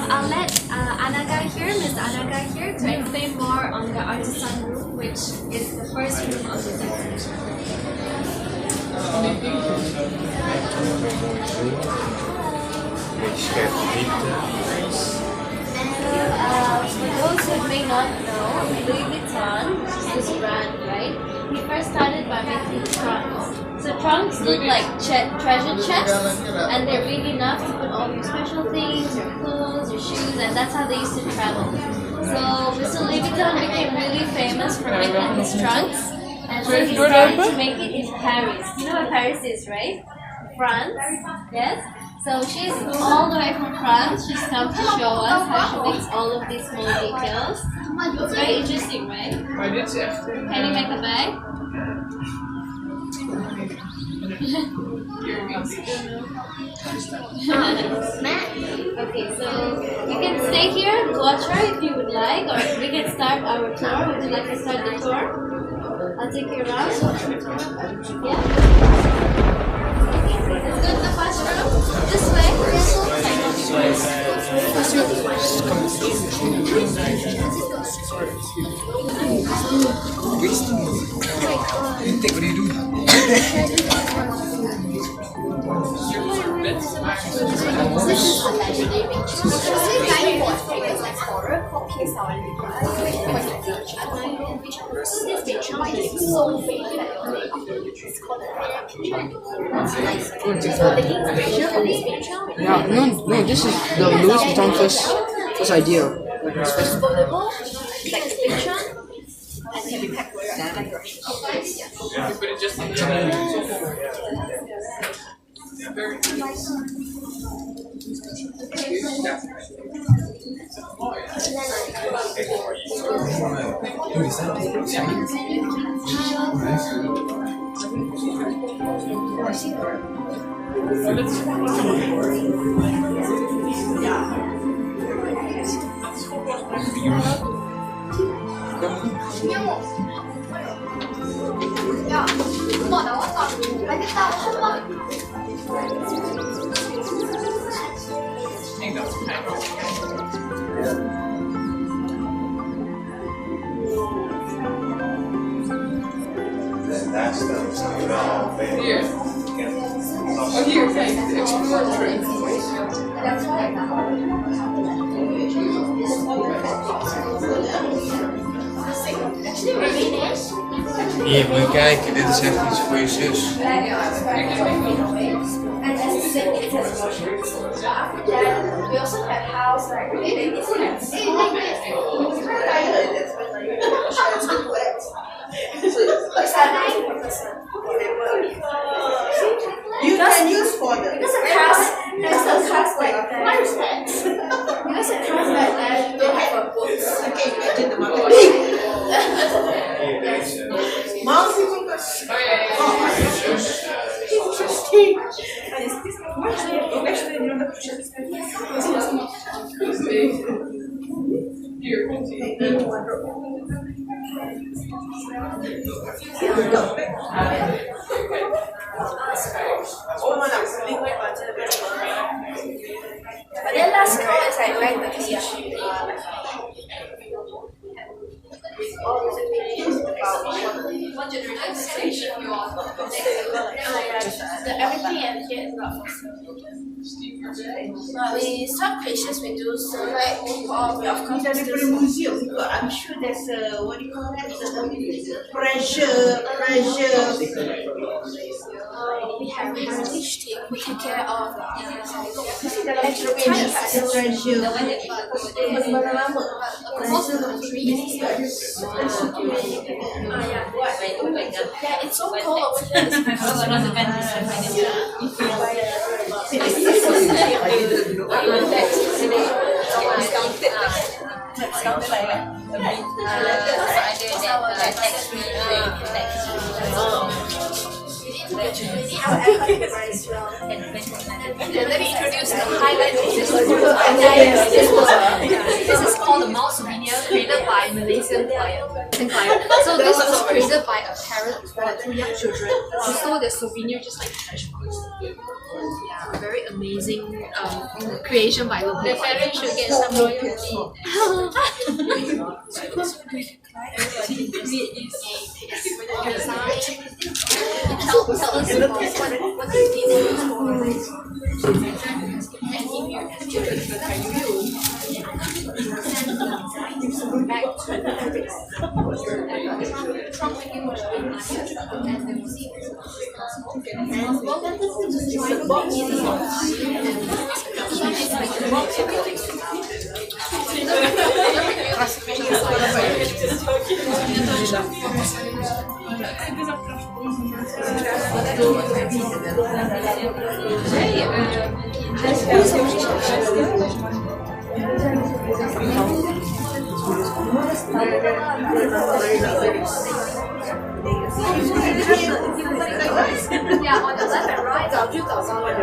I'll let Mr. Anaga here, to explain more on the artisan room, which is the first room of this exhibition. For those who may not know, Louis Vuitton is this brand, right? He first started by making trunks. So trunks look like treasure chests, and they're big enough to put all your special things, your clothes, your shoes, and that's how they used to travel. So Mr. Louis Vuitton became really famous for making his trunks, and so he started to make it in Paris. You know where Paris is, right? France, yes? So she's all the way from France. She's come to show us how she makes all of these small details. It's very interesting, right? Can you make a bag? Okay, so you can stay here and watch her if you would like, or we can start our tour. Would you like to start the tour? I'll take you around. Yeah. Let's go to the first room. This way. What do you do? Yeah, no, this is the Louis Vuitton first idea. And can be packed where you're at. 야, 엄마 나왔다. 알겠다. 엄마. That's the here. Oh, here, okay. Explore tree. That's right. Hier, moet je kijken, dit is echt iets voor je zus. We also have house like But then last call is like back the issue. Everything and here is not possible. We some patients we do so like we of course Dari museum juga, I'm sure there's a what do you call that? Pressure. we have heritage team who take care of yeah, it's so cold over here. Let me introduce the highlight of this is called the mouse souvenir created by Malaysian client. So this was created by a parent for two young children who stole their souvenir just like trash box. Yeah, very amazing creation by local. The parents should get some royalty. Tell us about what you did. Yeah, on the left and right, 早就找到了。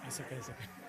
It's okay, it's okay.